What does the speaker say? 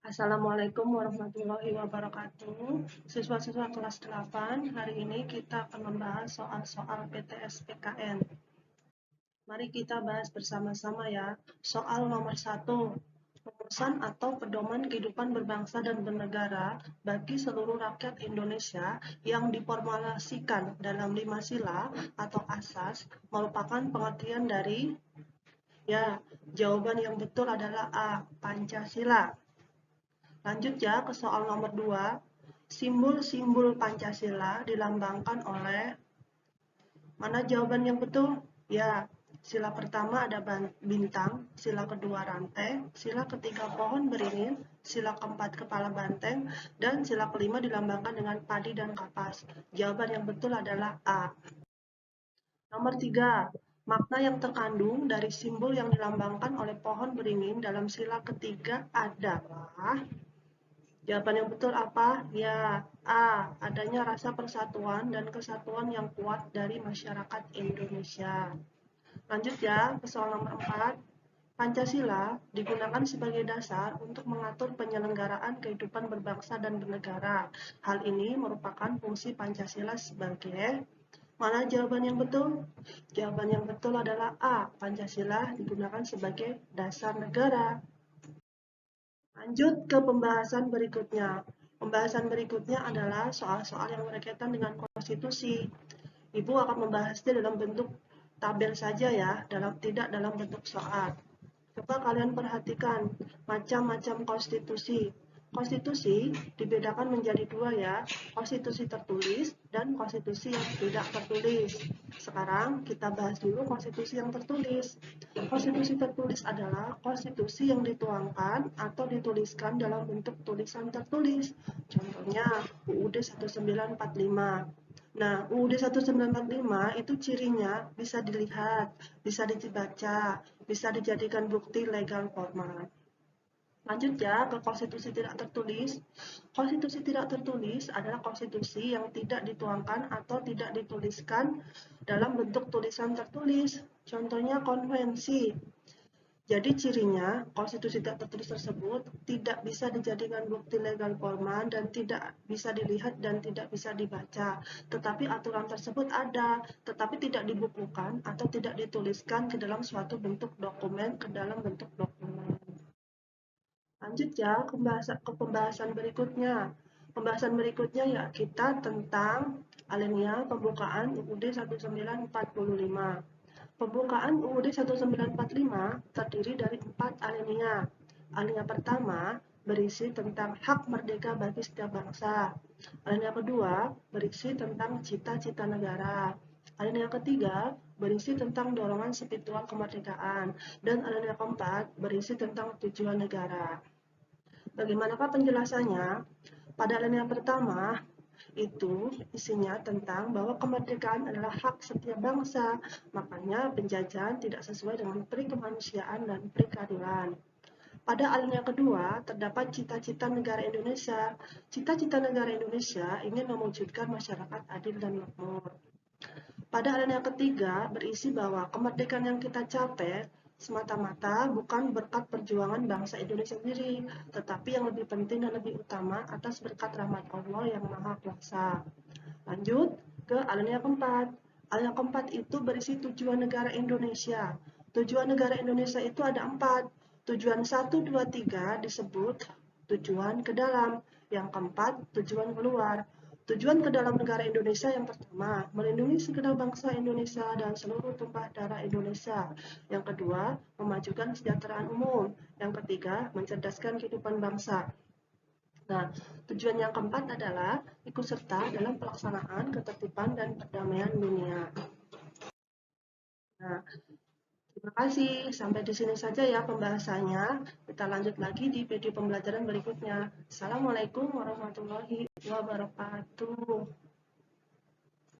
Assalamualaikum warahmatullahi wabarakatuh. Siswa-siswa kelas 8, hari ini kita akan membahas soal-soal PTS PKN. Mari kita bahas bersama-sama ya. Soal nomor 1. Rumusan atau pedoman kehidupan berbangsa dan bernegara bagi seluruh rakyat Indonesia yang diformulasikan dalam 5 sila atau asas merupakan pengertian dari jawaban yang betul adalah A. Pancasila. Lanjut ya ke soal nomor 2. Simbol-simbol Pancasila dilambangkan oleh mana jawaban yang betul? Ya, sila pertama ada bintang, sila kedua rantai, sila ketiga pohon beringin, sila keempat kepala banteng, dan sila kelima dilambangkan dengan padi dan kapas. Jawaban yang betul adalah A. Nomor 3. Makna yang terkandung dari simbol yang dilambangkan oleh pohon beringin dalam sila ketiga adalah jawaban yang betul apa? Ya, A. Adanya rasa persatuan dan kesatuan yang kuat dari masyarakat Indonesia. Lanjut ya, ke soal nomor 4. Pancasila digunakan sebagai dasar untuk mengatur penyelenggaraan kehidupan berbangsa dan bernegara. Hal ini merupakan fungsi Pancasila sebagai mana jawaban yang betul? Jawaban yang betul adalah A. Pancasila digunakan sebagai dasar negara. Lanjut ke pembahasan berikutnya. Pembahasan berikutnya adalah soal-soal yang berkaitan dengan konstitusi. Ibu akan membahasnya dalam bentuk tabel saja ya, tidak dalam bentuk soal. Coba kalian perhatikan macam-macam konstitusi. Konstitusi dibedakan menjadi dua ya, konstitusi tertulis dan konstitusi yang tidak tertulis. Sekarang kita bahas dulu konstitusi yang tertulis. Konstitusi tertulis adalah konstitusi yang dituangkan atau dituliskan dalam bentuk tulisan tertulis. Contohnya UUD 1945. Nah, UUD 1945 itu cirinya bisa dilihat, bisa dibaca, bisa dijadikan bukti legal formal. Lanjut ya ke konstitusi tidak tertulis. Konstitusi tidak tertulis adalah konstitusi yang tidak dituangkan atau tidak dituliskan dalam bentuk tulisan tertulis. Contohnya konvensi. Jadi cirinya, konstitusi tidak tertulis tersebut tidak bisa dijadikan bukti legal formal dan tidak bisa dilihat dan tidak bisa dibaca. Tetapi aturan tersebut ada, tetapi tidak dibukukan atau tidak dituliskan ke dalam suatu bentuk dokumen, ke dalam bentuk dokumen. Lanjut ya ke pembahasan berikutnya. Pembahasan berikutnya ya kita tentang alinea pembukaan UUD 1945. Pembukaan UUD 1945 terdiri dari 4 alinea. Alinea pertama berisi tentang hak merdeka bagi setiap bangsa. Alinea kedua berisi tentang cita-cita negara. Alinea ketiga berisi tentang dorongan spiritual kemerdekaan. Dan alinea keempat berisi tentang tujuan negara. Bagaimanakah penjelasannya? Pada alinea pertama, itu isinya tentang bahwa kemerdekaan adalah hak setiap bangsa, makanya penjajahan tidak sesuai dengan peri kemanusiaan dan peri keadilan. Pada alinea kedua, terdapat cita-cita negara Indonesia. Cita-cita negara Indonesia ingin mewujudkan masyarakat adil dan makmur. Pada alinea ketiga, berisi bahwa kemerdekaan yang kita capai semata-mata bukan berkat perjuangan bangsa Indonesia sendiri, tetapi yang lebih penting dan lebih utama atas berkat rahmat Allah yang Maha Kuasa. Lanjut ke alinea keempat. Alinea keempat itu berisi tujuan negara Indonesia. Tujuan negara Indonesia itu ada 4. Tujuan 1, 2, 3 disebut tujuan ke dalam. Yang keempat, tujuan keluar. Tujuan ke dalam negara Indonesia yang pertama, melindungi segenap bangsa Indonesia dan seluruh tumpah darah Indonesia. Yang kedua, memajukan kesejahteraan umum. Yang ketiga, mencerdaskan kehidupan bangsa. Nah, tujuan yang keempat adalah ikut serta dalam pelaksanaan ketertiban dan perdamaian dunia. Nah, terima kasih. Sampai di sini saja ya pembahasannya. Kita lanjut lagi di video pembelajaran berikutnya. Assalamualaikum warahmatullahi wabarakatuh.